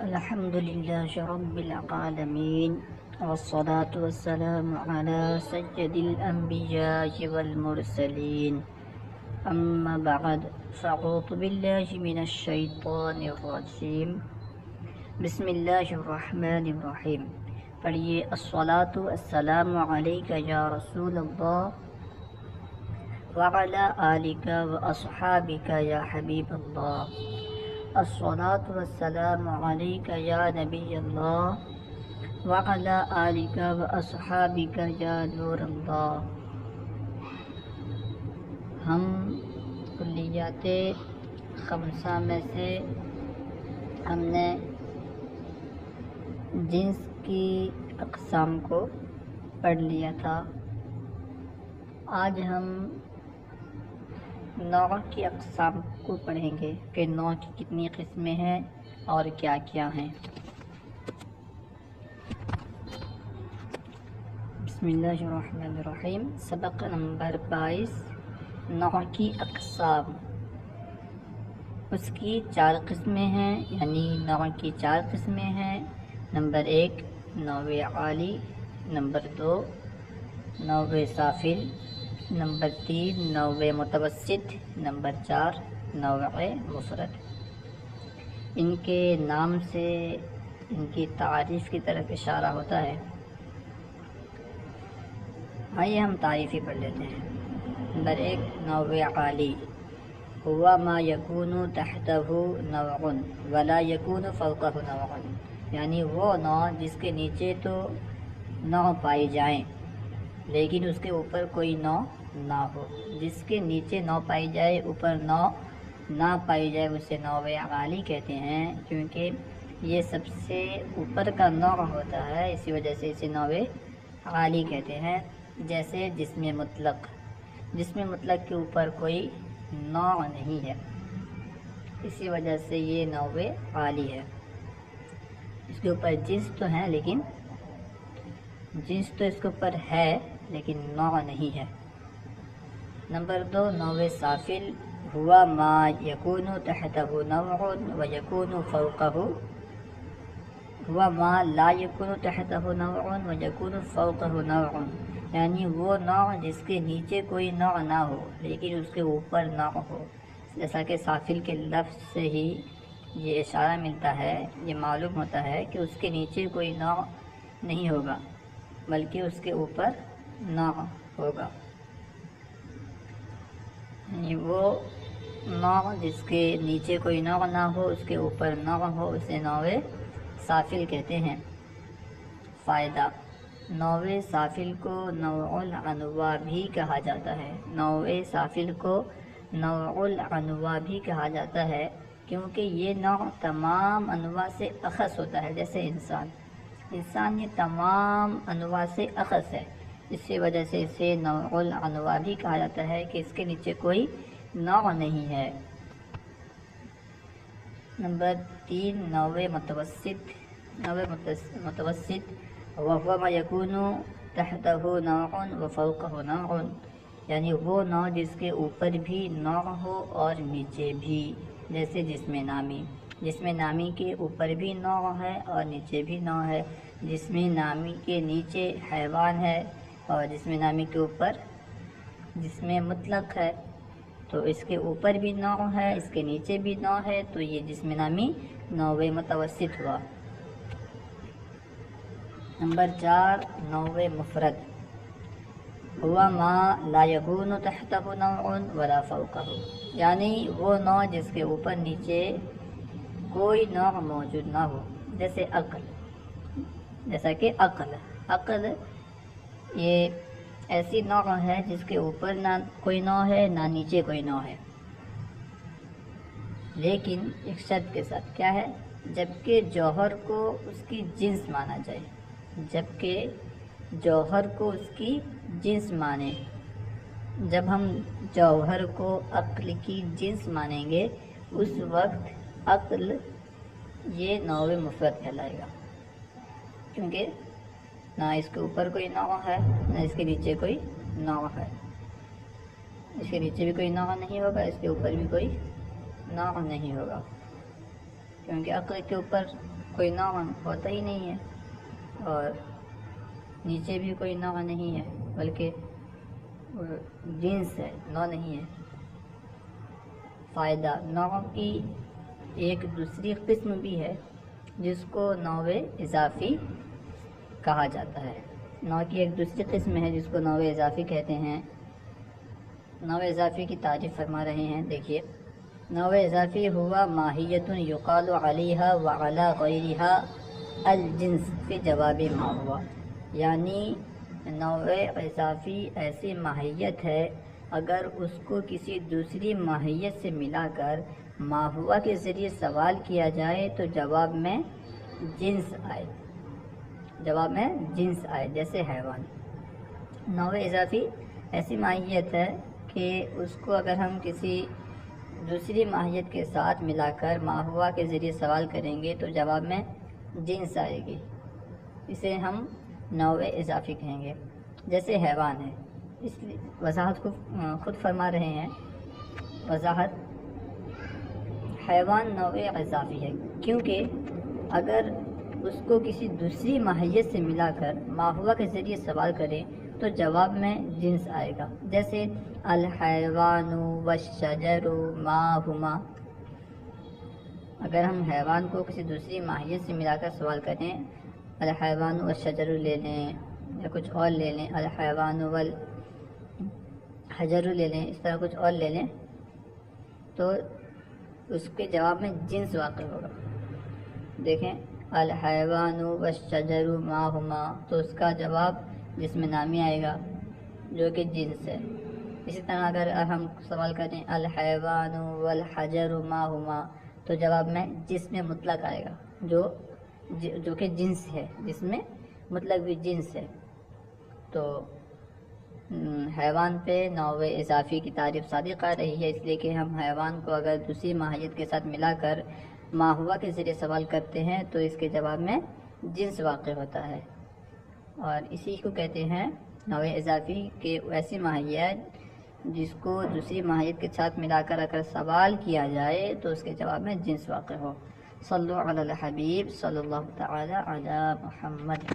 الحمد لله رب العالمين والصلاة والسلام على سيد الأنبياء والمرسلين أما بعد فأعوذ بالله من الشيطان الرجيم بسم الله الرحمن الرحیم. پڑھیے الصلاۃ والسلام علیک یا رسول اللہ وعلی آلک واصحابک یا حبیب اللہ. الصلاۃ والسلام علیک یا نبی اللہ وعلی آلک واصحابک یا نور اللہ. ہم کلیات خمسہ میں سے ہم نے جنس کی اقسام کو پڑھ لیا تھا. آج ہم نوع کی اقسام کو پڑھیں گے کہ نوع کی کتنی قسمیں ہیں اور کیا کیا ہیں. بسم اللہ الرحمن الرحیم. سبق نمبر 22 نوع کی اقسام. اس کی 4 قسمیں ہیں، یعنی نوع کی 4 قسمیں ہیں. نمبر 1 نوع عالی، نمبر 2 نوع سافل، نمبر 3 نوع متوسط، نمبر 4 نوع مفرد. ان کے نام سے ان کی تعریف کی طرف اشارہ ہوتا ہے. آئیے ہم تعریفی پڑھ لیتے ہیں. نمبر 1 نوع عالی ہوا ما یکون تحتہ نوع ولا یکون فوقہ نوع، یعنی وہ نوع جس کے نیچے تو نوع پائی جائیں لیکن اس کے اوپر کوئی نوع نہ ہو. جس کے نیچے نوع پائی جائے اوپر نوع نہ پائی جائے اسے نوع عالی کہتے ہیں، کیونکہ یہ سب سے اوپر کا نوع ہوتا ہے، اسی وجہ سے اسے نوع عالی کہتے ہیں. جیسے جسم مطلق، جسم مطلق کے اوپر کوئی نوع نہیں ہے، اسی وجہ سے یہ نوع عالی ہے. اس کے اوپر جنس تو ہے، لیکن جنس تو اس کے اوپر ہے لیکن نوع نہیں ہے. نمبر 2 نوع سافل ہوا ما یکون تحتہ نوع و یکون فوقہ ہوا ما لا یکون تحتہ نوع و یکون فوقہ نوع، یعنی وہ نوع جس کے نیچے کوئی نوع نہ ہو لیکن اس کے اوپر نوع ہو. جیسا کہ سافل کے لفظ سے ہی یہ اشارہ ملتا ہے، یہ معلوم ہوتا ہے کہ اس کے نیچے کوئی نوع نہیں ہوگا بلکہ اس کے اوپر نوع ہوگا. یعنی وہ نوع جس کے نیچے کوئی نوع نہ ہو اس کے اوپر نوع ہو اسے نوع سافل کہتے ہیں. فائدہ: نوع سافل کو نوع الانواع بھی کہا جاتا ہے. نوع سافل کو نوع الانواع بھی کہا جاتا ہے کیونکہ یہ نوع تمام انواع سے اخص ہوتا ہے. جیسے انسان یہ تمام انواع سے اخص ہے، اسی وجہ سے اسے نوع الانواع بھی کہا جاتا ہے کہ اس کے نیچے کوئی نوع نہیں ہے. نمبر 3 نوع متوسط. نوع متوسط وهو ما يكون تحته نوع وفوقه نوع، یعنی وہ نوع جس کے اوپر بھی نوع ہو اور نیچے بھی. جیسے جسم نامی. جسم نامی کے اوپر بھی نوع ہے اور نیچے بھی نوع ہے. جسم نامی کے نیچے حیوان ہے اور جسم نامی کے اوپر جسم مطلق ہے، تو اس کے اوپر بھی نوع ہے اس کے نیچے بھی نوع ہے، تو یہ جسم نامی نوع متوسط ہوا. نمبر 4 نوع مفرد ہوا ما لا یکون تحتہ نوع ولا فوقہ، یعنی وہ نوع جس کے اوپر نیچے کوئی نوع موجود نہ ہو. جیسے عقل. جیسا کہ عقل یہ ایسی نوع ہے جس کے اوپر نہ کوئی نوع ہے نہ نیچے کوئی نوع ہے، لیکن ایک شرط کے ساتھ. کیا ہے؟ جبکہ جوہر کو اس کی جنس مانا جائے. جبکہ جوہر کو اس کی جنس مانے. جب ہم جوہر کو عقل کی جنس مانیں گے اس وقت عقل یہ نوع مفرد کہلائے گا، کیونکہ نہ اس کے اوپر کوئی نوع ہے نہ اس کے نیچے کوئی نوع ہے. اس کے نیچے بھی کوئی نوع نہیں ہوگا، اس کے اوپر بھی کوئی نوع نہیں ہوگا، کیونکہ عقل کے اوپر کوئی نوع ہوتا ہی نہیں ہے، اور نیچے بھی کوئی نوع نہیں ہے، بلکہ جنس ہے، نوع نہیں ہے۔ فائدہ، نوع کی ایک دوسری قسم بھی ہے جس کو نوع اضافی کہا جاتا ہے۔ نوع کی ایک دوسری قسم ہے جس کو نوع اضافی کہتے ہیں۔ نوع اضافی کی تعریف فرما رہے ہیں، دیکھیے، نوع اضافی ہوا ماہیت یقال علیہا وعلی غیرہا الجنس فی جواب ما ہوا، یعنی نوع اضافی ایسی ماہیت ہے اگر اس کو کسی دوسری ماہیت سے ملا کر ما ہوا کے ذریعے سوال کیا جائے تو جواب میں جنس آئے، جیسے حیوان۔ نوع اضافی ایسی ماہیت ہے کہ اس کو اگر ہم کسی دوسری ماہیت کے ساتھ ملا کر ما ہوا کے ذریعے سوال کریں گے تو جواب میں جنس آئے گی، اسے ہم نوع اضافی کہیں گے۔ جیسے حیوان ہے، اس لیے وضاحت کو خود فرما رہے ہیں، وضاحت، حیوان نوع اضافی ہے کیونکہ اگر اس کو کسی دوسری ماہیت سے ملا کر ما ہوا کے ذریعے سوال کریں تو جواب میں جنس آئے گا۔ جیسے الحیوان والشجر ما ہما، اگر ہم حیوان کو کسی دوسری ماہیت سے ملا کر سوال کریں، الحیوان والشجر لے لیں یا کچھ اور لے لیں، الحیوان والحجر لے لیں، اس طرح کچھ اور لے لیں، تو اس کے جواب میں جنس واقع ہوگا۔ دیکھیں، الحیوان والشجر ما ہما، تو اس کا جواب جس میں نامی آئے گا جو کہ جنس ہے۔ اسی طرح اگر ہم سوال کریں الحیوان والحجر ما ہما، تو جواب میں جس میں مطلق آئے گا جو کہ جنس ہے، جس میں مطلق بھی جنس ہے۔ تو حیوان پہ نوع اضافی کی تعریف صادق آ رہی ہے، اس لیے کہ ہم حیوان کو اگر دوسری ماہیت کے ساتھ ملا کر ما ہوا کے ذریعے سوال کرتے ہیں تو اس کے جواب میں جنس واقع ہوتا ہے، اور اسی کو کہتے ہیں نوع اضافی کہ ایسی ماہیت جس کو دوسری ماہیت کے ساتھ ملا کر اگر سوال کیا جائے تو اس کے جواب میں جنس واقع ہو۔ صلو علی الحبیب صلی اللہ تعالی علی محمد۔